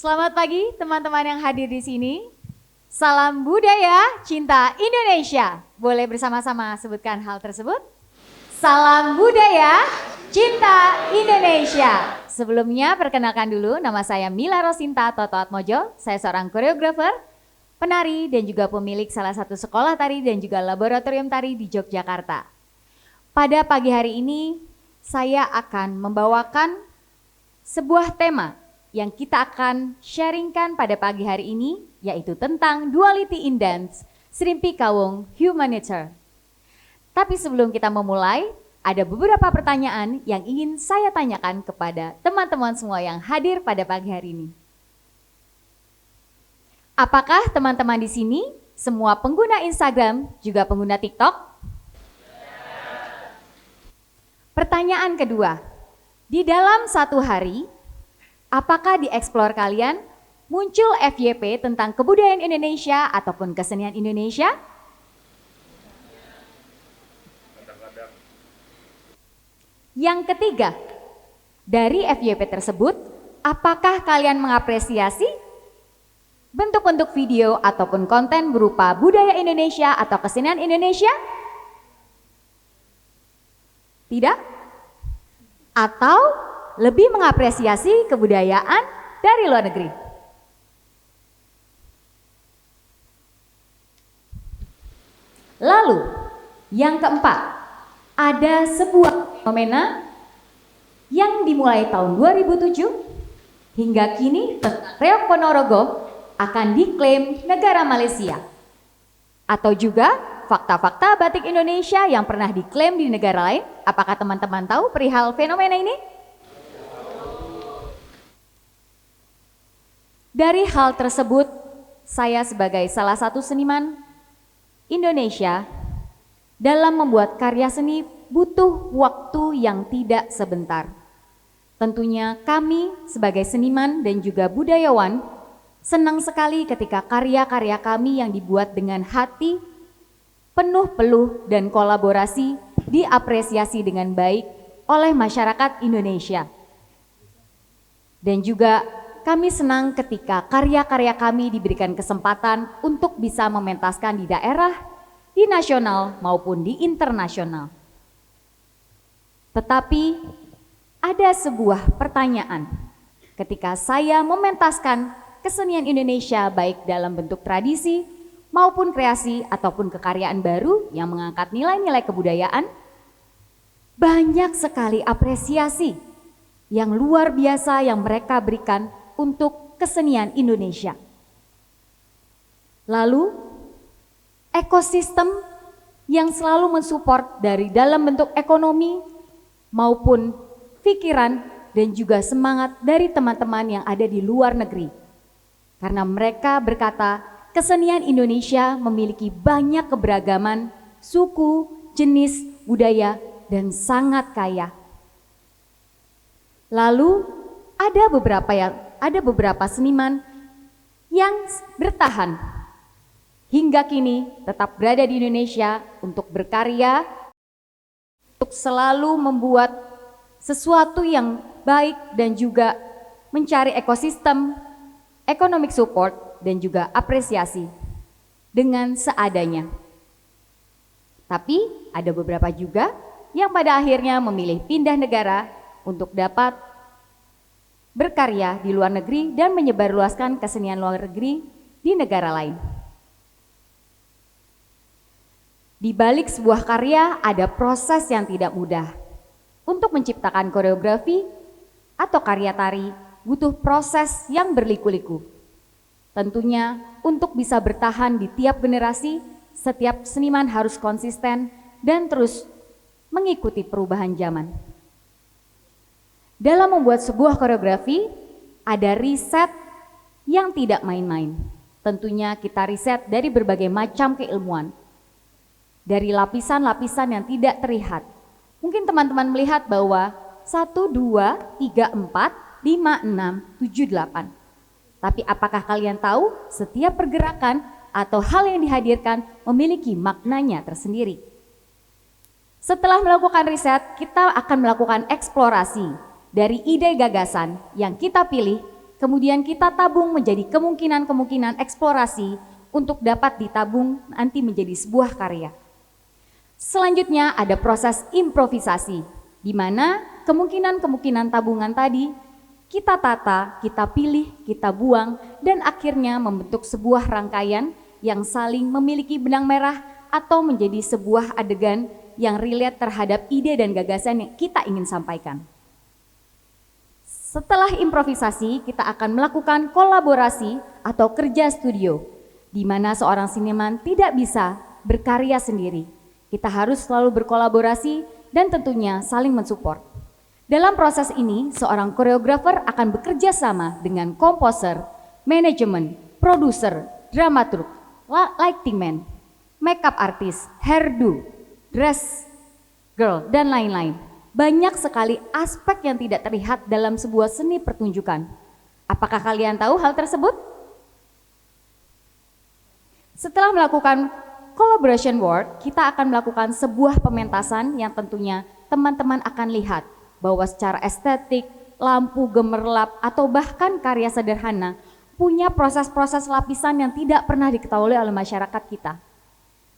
Selamat pagi teman-teman yang hadir di sini. Salam budaya, cinta Indonesia. Boleh bersama-sama sebutkan hal tersebut? Salam budaya, cinta Indonesia. Sebelumnya perkenalkan dulu, nama saya Mila Rosinta Toto Atmojo. Saya seorang koreografer, penari dan juga pemilik salah satu sekolah tari dan juga laboratorium tari di Yogyakarta. Pada pagi hari ini saya akan membawakan sebuah tema yang kita akan sharingkan pada pagi hari ini, yaitu tentang duality in dance, Srimpi Kawung Humanitarian. Tapi sebelum kita memulai, ada beberapa pertanyaan yang ingin saya tanyakan kepada teman-teman semua yang hadir pada pagi hari ini. Apakah teman-teman di sini semua pengguna Instagram juga pengguna TikTok? Pertanyaan kedua, di dalam satu hari, apakah di Explore kalian muncul FYP tentang kebudayaan Indonesia ataupun kesenian Indonesia? Yang ketiga, dari FYP tersebut, apakah kalian mengapresiasi bentuk-bentuk video ataupun konten berupa budaya Indonesia atau kesenian Indonesia? Tidak? Atau lebih mengapresiasi kebudayaan dari luar negeri? Lalu, yang keempat, ada sebuah fenomena yang dimulai tahun 2007 hingga kini Reok Ponorogo akan diklaim negara Malaysia. Atau juga fakta-fakta batik Indonesia yang pernah diklaim di negara lain. Apakah teman-teman tahu perihal fenomena ini? Dari hal tersebut, saya sebagai salah satu seniman Indonesia dalam membuat karya seni butuh waktu yang tidak sebentar. Tentunya kami sebagai seniman dan juga budayawan senang sekali ketika karya-karya kami yang dibuat dengan hati, penuh peluh dan kolaborasi diapresiasi dengan baik oleh masyarakat Indonesia. Dan juga kami senang ketika karya-karya kami diberikan kesempatan untuk bisa mementaskan di daerah, di nasional maupun di internasional. Tetapi ada sebuah pertanyaan ketika saya mementaskan kesenian Indonesia baik dalam bentuk tradisi maupun kreasi ataupun kekaryaan baru yang mengangkat nilai-nilai kebudayaan, banyak sekali apresiasi yang luar biasa yang mereka berikan untuk kesenian Indonesia. Lalu, ekosistem yang selalu mensupport dari dalam bentuk ekonomi maupun pikiran dan juga semangat dari teman-teman yang ada di luar negeri. Karena mereka berkata, kesenian Indonesia memiliki banyak keberagaman, suku, jenis, budaya, dan sangat kaya. Lalu, ada beberapa seniman yang bertahan hingga kini tetap berada di Indonesia untuk berkarya, untuk selalu membuat sesuatu yang baik dan juga mencari ekosistem, economic support dan juga apresiasi dengan seadanya. Tapi ada beberapa juga yang pada akhirnya memilih pindah negara untuk dapat berkarya di luar negeri dan menyebarluaskan kesenian luar negeri di negara lain. Di balik sebuah karya ada proses yang tidak mudah. Untuk menciptakan koreografi atau karya tari butuh proses yang berliku-liku. Tentunya untuk bisa bertahan di tiap generasi, setiap seniman harus konsisten dan terus mengikuti perubahan zaman. Dalam membuat sebuah koreografi, ada riset yang tidak main-main. Tentunya kita riset dari berbagai macam keilmuan. Dari lapisan-lapisan yang tidak terlihat. Mungkin teman-teman melihat bahwa 1, 2, 3, 4, 5, 6, 7, 8. Tapi apakah kalian tahu setiap pergerakan atau hal yang dihadirkan memiliki maknanya tersendiri? Setelah melakukan riset, kita akan melakukan eksplorasi dari ide gagasan yang kita pilih kemudian kita tabung menjadi kemungkinan-kemungkinan eksplorasi untuk dapat ditabung nanti menjadi sebuah karya. Selanjutnya ada proses improvisasi, di mana kemungkinan-kemungkinan tabungan tadi kita tata, kita pilih, kita buang, dan akhirnya membentuk sebuah rangkaian yang saling memiliki benang merah atau menjadi sebuah adegan yang relate terhadap ide dan gagasan yang kita ingin sampaikan. Setelah improvisasi, kita akan melakukan kolaborasi atau kerja studio, di mana seorang seniman tidak bisa berkarya sendiri. Kita harus selalu berkolaborasi dan tentunya saling mensupport. Dalam proses ini, seorang koreografer akan bekerja sama dengan komposer, manajemen, produser, dramaturg, lighting man, makeup artist, hairdo, dress girl, dan lain-lain. Banyak sekali aspek yang tidak terlihat dalam sebuah seni pertunjukan. Apakah kalian tahu hal tersebut? Setelah melakukan collaboration work, kita akan melakukan sebuah pementasan yang tentunya teman-teman akan lihat bahwa secara estetik, lampu gemerlap, atau bahkan karya sederhana punya proses-proses lapisan yang tidak pernah diketahui oleh masyarakat kita.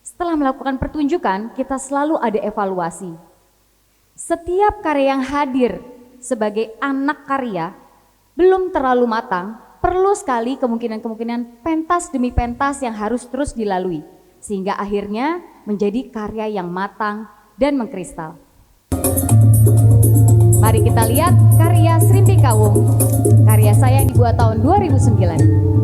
Setelah melakukan pertunjukan, kita selalu ada evaluasi. Setiap karya yang hadir sebagai anak karya belum terlalu matang, perlu sekali kemungkinan-kemungkinan pentas demi pentas yang harus terus dilalui, sehingga akhirnya menjadi karya yang matang dan mengkristal. Mari kita lihat karya Srimpi Kawung, karya saya yang dibuat tahun 2009.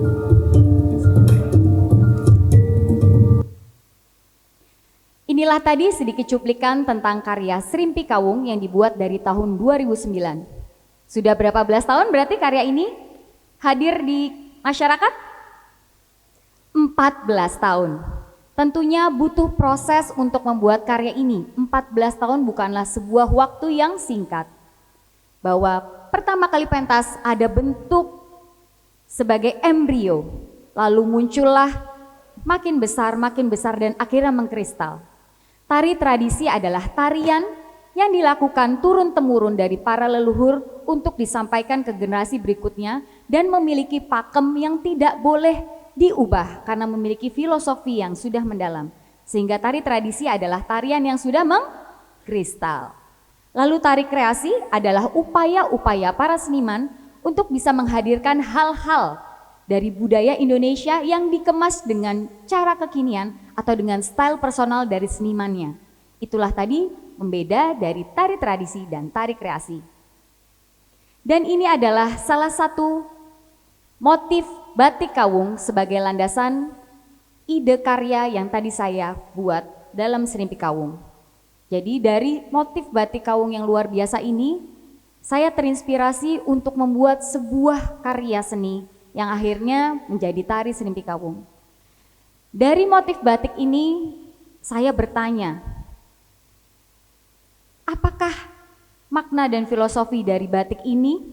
Inilah tadi sedikit cuplikan tentang karya Srimpi Kawung yang dibuat dari tahun 2009. Sudah berapa belas tahun berarti karya ini hadir di masyarakat? 14 tahun. Tentunya butuh proses untuk membuat karya ini. 14 tahun bukanlah sebuah waktu yang singkat. Bahwa pertama kali pentas ada bentuk sebagai embrio, lalu muncullah makin besar dan akhirnya mengkristal. Tari tradisi adalah tarian yang dilakukan turun-temurun dari para leluhur untuk disampaikan ke generasi berikutnya dan memiliki pakem yang tidak boleh diubah karena memiliki filosofi yang sudah mendalam. Sehingga tari tradisi adalah tarian yang sudah mengkristal. Lalu tari kreasi adalah upaya-upaya para seniman untuk bisa menghadirkan hal-hal dari budaya Indonesia yang dikemas dengan cara kekinian atau dengan style personal dari senimannya. Itulah tadi pembeda dari tari tradisi dan tari kreasi. Dan ini adalah salah satu motif batik kawung sebagai landasan ide karya yang tadi saya buat dalam Srimpi Kawung. Jadi dari motif batik kawung yang luar biasa ini, saya terinspirasi untuk membuat sebuah karya seni yang akhirnya menjadi tari Srimpi Kawung. Dari motif batik ini, saya bertanya, apakah makna dan filosofi dari batik ini?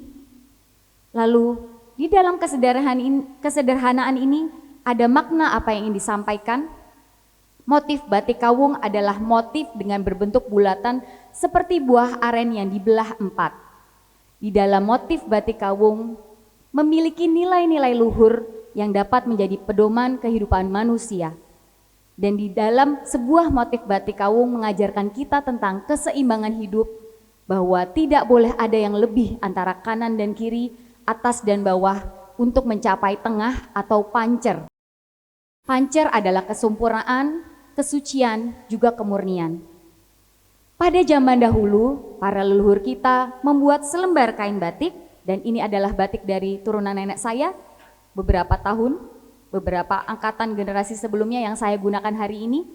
Lalu di dalam kesederhanaan ini ada makna apa yang ingin disampaikan? Motif batik kawung adalah motif dengan berbentuk bulatan seperti buah aren yang dibelah 4. Di dalam motif batik kawung memiliki nilai-nilai luhur yang dapat menjadi pedoman kehidupan manusia. Dan di dalam sebuah motif batik kawung mengajarkan kita tentang keseimbangan hidup, bahwa tidak boleh ada yang lebih antara kanan dan kiri, atas dan bawah untuk mencapai tengah atau pancer. Pancer adalah kesempurnaan, kesucian, juga kemurnian. Pada zaman dahulu, para leluhur kita membuat selembar kain batik, dan ini adalah batik dari turunan nenek saya, beberapa angkatan generasi sebelumnya yang saya gunakan hari ini,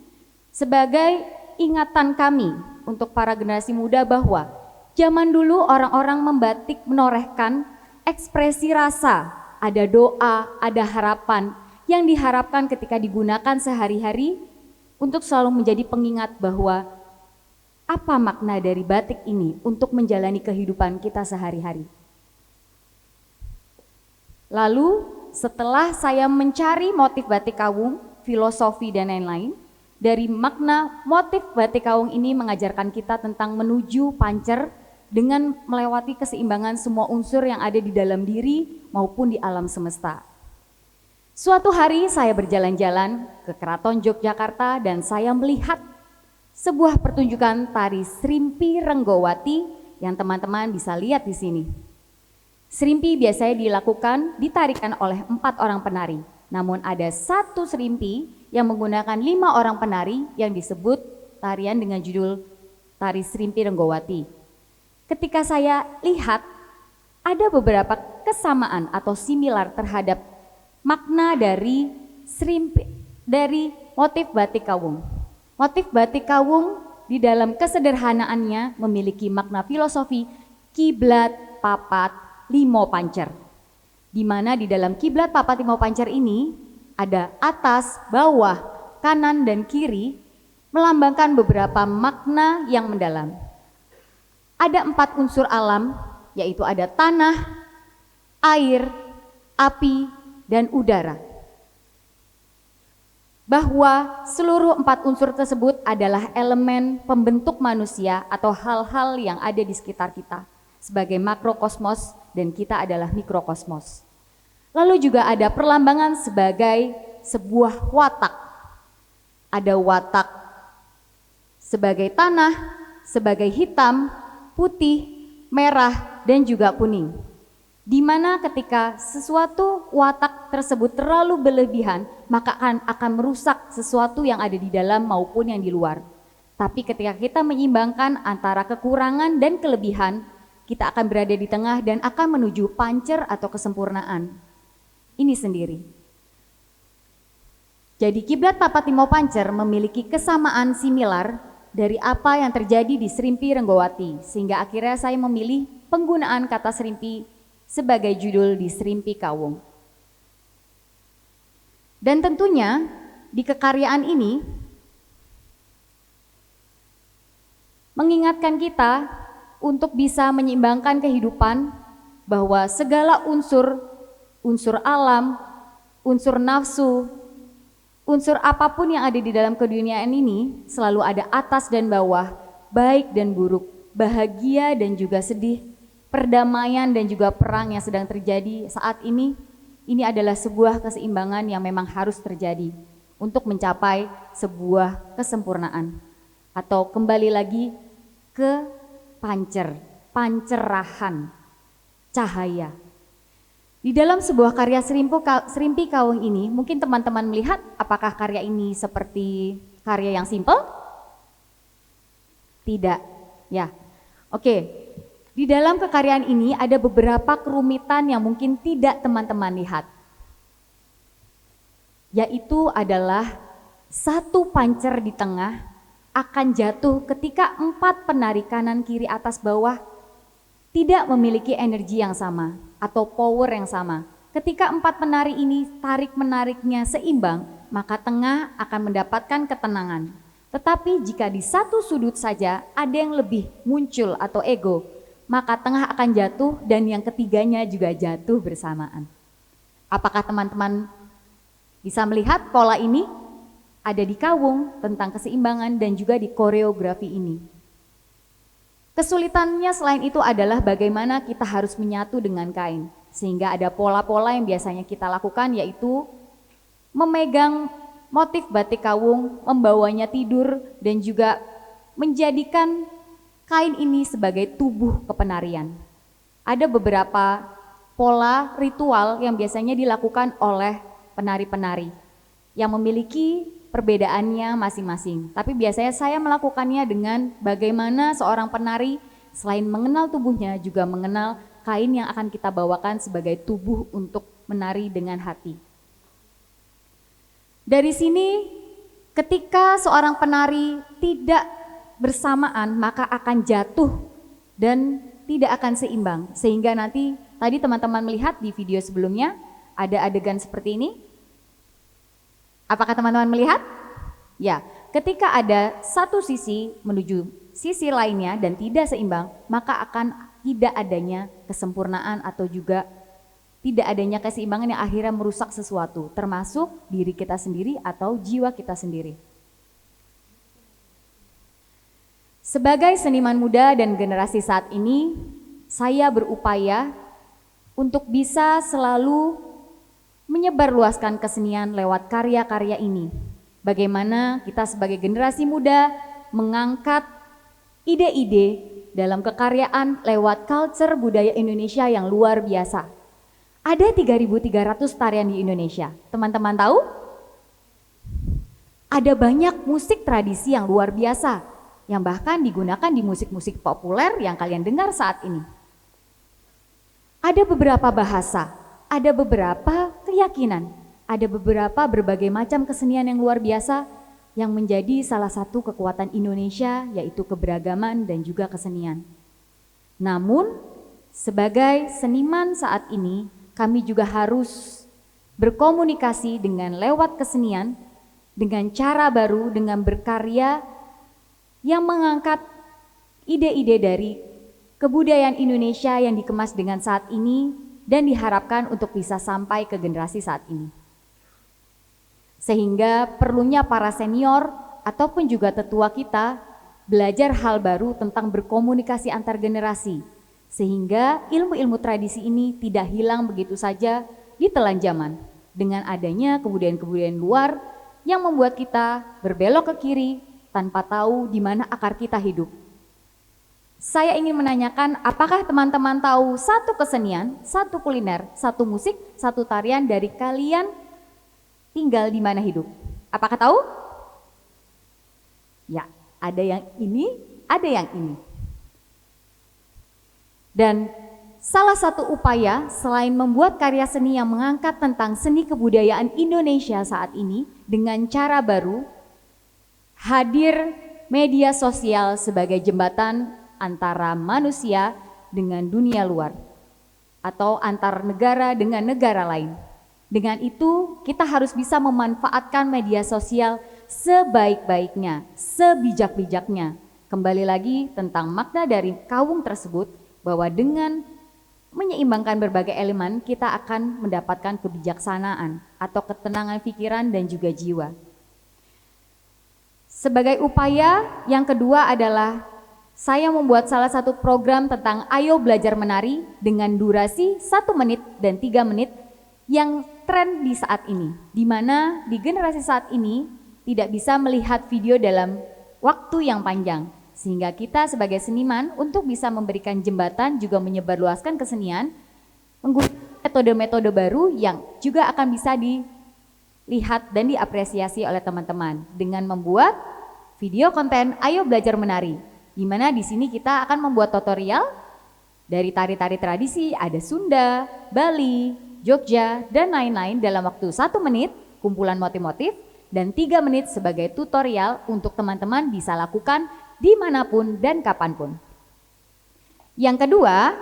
sebagai ingatan kami untuk para generasi muda bahwa zaman dulu orang-orang membatik menorehkan ekspresi rasa, ada doa, ada harapan yang diharapkan ketika digunakan sehari-hari untuk selalu menjadi pengingat bahwa apa makna dari batik ini untuk menjalani kehidupan kita sehari-hari. Lalu setelah saya mencari motif batik kawung, filosofi dan lain-lain, dari makna motif batik kawung ini mengajarkan kita tentang menuju pancer dengan melewati keseimbangan semua unsur yang ada di dalam diri maupun di alam semesta. Suatu hari saya berjalan-jalan ke Keraton Yogyakarta dan saya melihat sebuah pertunjukan tari Srimpi Renggowati yang teman-teman bisa lihat di sini. Srimpi biasanya dilakukan ditarikan oleh 4 orang penari, namun ada satu Srimpi yang menggunakan 5 orang penari yang disebut tarian dengan judul Tari Srimpi Renggowati. Ketika saya lihat, ada beberapa kesamaan atau similar terhadap makna dari Srimpi, dari motif batik kawung. Motif batik kawung di dalam kesederhanaannya memiliki makna filosofi kiblat papat limo pancer, di mana di dalam kiblat papat limo pancer ini ada atas, bawah, kanan, dan kiri melambangkan beberapa makna yang mendalam. Ada 4 unsur alam, yaitu ada tanah, air, api, dan udara. Bahwa seluruh 4 unsur tersebut adalah elemen pembentuk manusia atau hal-hal yang ada di sekitar kita sebagai makrokosmos dan kita adalah mikrokosmos. Lalu juga ada perlambangan sebagai sebuah watak. Ada watak sebagai tanah, sebagai hitam, putih, merah, dan juga kuning. Di mana ketika sesuatu watak tersebut terlalu berlebihan, maka akan merusak sesuatu yang ada di dalam maupun yang di luar. Tapi ketika kita menyeimbangkan antara kekurangan dan kelebihan, kita akan berada di tengah dan akan menuju pancer atau kesempurnaan. Ini sendiri. Jadi kiblat papat limo pancer memiliki kesamaan similar dari apa yang terjadi di Srimpi Renggowati, sehingga akhirnya saya memilih penggunaan kata Srimpi sebagai judul di Srimpi Kawung. Dan tentunya di kekaryaan ini mengingatkan kita untuk bisa menyeimbangkan kehidupan bahwa segala unsur alam, unsur nafsu, unsur apapun yang ada di dalam keduniaan ini selalu ada atas dan bawah, baik dan buruk, bahagia dan juga sedih, perdamaian dan juga perang yang sedang terjadi saat ini adalah sebuah keseimbangan yang memang harus terjadi untuk mencapai sebuah kesempurnaan. Atau kembali lagi ke pancerahan, cahaya. Di dalam sebuah karya Srimpi Kawung ini, mungkin teman-teman melihat apakah karya ini seperti karya yang simpel? Tidak, ya. Oke. Di dalam kekaryaan ini ada beberapa kerumitan yang mungkin tidak teman-teman lihat. Yaitu adalah satu pancer di tengah akan jatuh ketika 4 penari kanan, kiri, atas, bawah tidak memiliki energi yang sama atau power yang sama. Ketika 4 penari ini tarik-menariknya seimbang, maka tengah akan mendapatkan ketenangan. Tetapi jika di satu sudut saja ada yang lebih muncul atau ego, maka tengah akan jatuh dan yang ketiganya juga jatuh bersamaan. Apakah teman-teman bisa melihat pola ini? Ada di kawung tentang keseimbangan dan juga di koreografi ini. Kesulitannya selain itu adalah bagaimana kita harus menyatu dengan kain. Sehingga ada pola-pola yang biasanya kita lakukan, yaitu memegang motif batik kawung, membawanya tidur, dan juga menjadikan kain ini sebagai tubuh kepenarian. Ada beberapa pola ritual yang biasanya dilakukan oleh penari-penari yang memiliki perbedaannya masing-masing. Tapi biasanya saya melakukannya dengan bagaimana seorang penari selain mengenal tubuhnya juga mengenal kain yang akan kita bawakan sebagai tubuh untuk menari dengan hati. Dari sini ketika seorang penari tidak bersamaan maka akan jatuh dan tidak akan seimbang, sehingga nanti tadi teman-teman melihat di video sebelumnya ada adegan seperti ini. Apakah teman-teman melihat? Ya, ketika ada satu sisi menuju sisi lainnya dan tidak seimbang, maka akan tidak adanya kesempurnaan atau juga tidak adanya keseimbangan yang akhirnya merusak sesuatu, termasuk diri kita sendiri atau jiwa kita sendiri. Sebagai seniman muda dan generasi saat ini, saya berupaya untuk bisa selalu menyebarluaskan kesenian lewat karya-karya ini. Bagaimana kita sebagai generasi muda mengangkat ide-ide dalam kekaryaan lewat culture budaya Indonesia yang luar biasa. Ada 3.300 tarian di Indonesia. Teman-teman tahu? Ada banyak musik tradisi yang luar biasa, yang bahkan digunakan di musik-musik populer yang kalian dengar saat ini. Ada beberapa bahasa, ada beberapa keyakinan, ada beberapa berbagai macam kesenian yang luar biasa yang menjadi salah satu kekuatan Indonesia, yaitu keberagaman dan juga kesenian. Namun, sebagai seniman saat ini, kami juga harus berkomunikasi dengan lewat kesenian, dengan cara baru, dengan berkarya yang mengangkat ide-ide dari kebudayaan Indonesia yang dikemas dengan saat ini dan diharapkan untuk bisa sampai ke generasi saat ini. Sehingga perlunya para senior ataupun juga tetua kita belajar hal baru tentang berkomunikasi antar generasi, sehingga ilmu-ilmu tradisi ini tidak hilang begitu saja ditelan zaman dengan adanya kebudayaan-kebudayaan luar yang membuat kita berbelok ke kiri tanpa tahu di mana akar kita hidup. Saya ingin menanyakan, apakah teman-teman tahu satu kesenian, satu kuliner, satu musik, satu tarian dari kalian tinggal di mana hidup? Apakah tahu? Ya, ada yang ini, ada yang ini. Dan salah satu upaya selain membuat karya seni yang mengangkat tentang seni kebudayaan Indonesia saat ini dengan cara baru, hadir media sosial sebagai jembatan antara manusia dengan dunia luar atau antar negara dengan negara lain. Dengan itu kita harus bisa memanfaatkan media sosial sebaik-baiknya, sebijak-bijaknya. Kembali lagi tentang makna dari kawung tersebut, bahwa dengan menyeimbangkan berbagai elemen kita akan mendapatkan kebijaksanaan atau ketenangan pikiran dan juga jiwa. Sebagai upaya yang kedua adalah saya membuat salah satu program tentang Ayo Belajar Menari dengan durasi 1 menit dan 3 menit yang tren di saat ini, di mana di generasi saat ini tidak bisa melihat video dalam waktu yang panjang, sehingga kita sebagai seniman untuk bisa memberikan jembatan juga menyebarluaskan kesenian menggunakan metode-metode baru yang juga akan bisa dilihat dan diapresiasi oleh teman-teman dengan membuat video konten Ayo Belajar Menari, di mana di sini kita akan membuat tutorial dari tari-tari tradisi, ada Sunda, Bali, Jogja, dan lain-lain dalam waktu 1 menit, kumpulan motif-motif, dan 3 menit sebagai tutorial untuk teman-teman bisa lakukan dimanapun dan kapanpun. Yang kedua,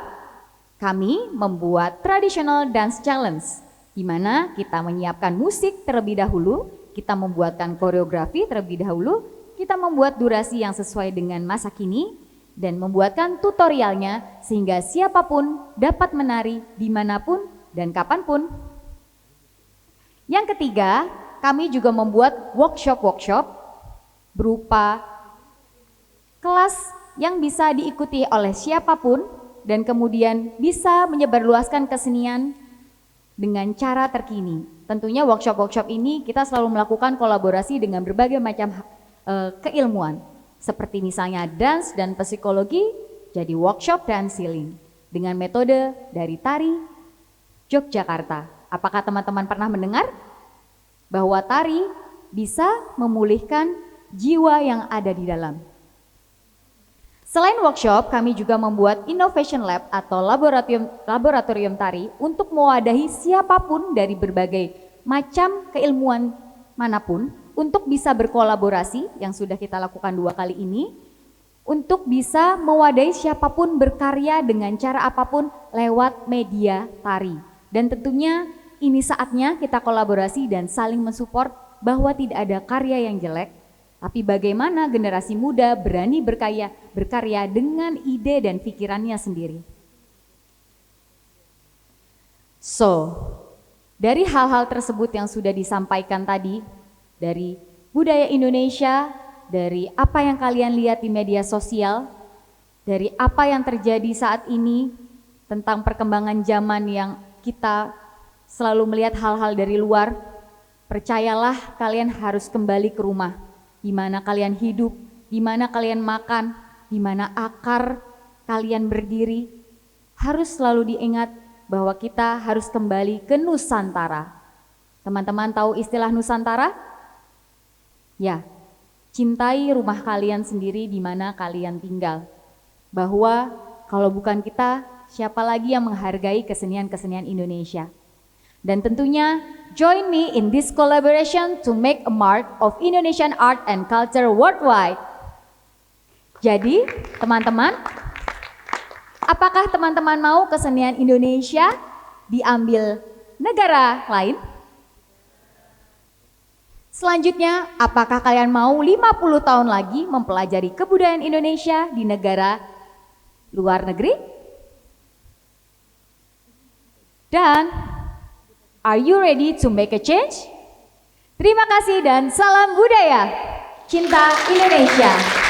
kami membuat Traditional Dance Challenge, di mana kita menyiapkan musik terlebih dahulu, kita membuatkan koreografi terlebih dahulu, kita membuat durasi yang sesuai dengan masa kini, dan membuatkan tutorialnya sehingga siapapun dapat menari dimanapun dan kapanpun. Yang ketiga, kami juga membuat workshop-workshop berupa kelas yang bisa diikuti oleh siapapun dan kemudian bisa menyebarluaskan kesenian dengan cara terkini. Tentunya workshop-workshop ini kita selalu melakukan kolaborasi dengan berbagai macam keilmuan, seperti misalnya dance dan psikologi, jadi workshop dance healing dengan metode dari tari Yogyakarta. Apakah teman-teman pernah mendengar bahwa tari bisa memulihkan jiwa yang ada di dalam? Selain workshop, kami juga membuat Innovation Lab atau laboratorium tari untuk mewadahi siapapun dari berbagai macam keilmuan manapun untuk bisa berkolaborasi yang sudah kita lakukan 2 kali ini, untuk bisa mewadahi siapapun berkarya dengan cara apapun lewat media tari. Dan tentunya ini saatnya kita kolaborasi dan saling mensupport bahwa tidak ada karya yang jelek, tapi bagaimana generasi muda berani berkarya dengan ide dan pikirannya sendiri. So, dari hal-hal tersebut yang sudah disampaikan tadi, dari budaya Indonesia, dari apa yang kalian lihat di media sosial, dari apa yang terjadi saat ini tentang perkembangan zaman yang kita selalu melihat hal-hal dari luar, percayalah kalian harus kembali ke rumah, di mana kalian hidup, di mana kalian makan, di mana akar kalian berdiri. Harus selalu diingat bahwa kita harus kembali ke Nusantara. Teman-teman tahu istilah Nusantara? Ya, cintai rumah kalian sendiri di mana kalian tinggal. Bahwa kalau bukan kita, siapa lagi yang menghargai kesenian-kesenian Indonesia? Dan tentunya join me in this collaboration to make a mark of Indonesian art and culture worldwide. Jadi, teman-teman, apakah teman-teman mau kesenian Indonesia diambil negara lain? Selanjutnya, apakah kalian mau 50 tahun lagi mempelajari kebudayaan Indonesia di negara luar negeri? Dan, are you ready to make a change? Terima kasih dan salam budaya, cinta Indonesia.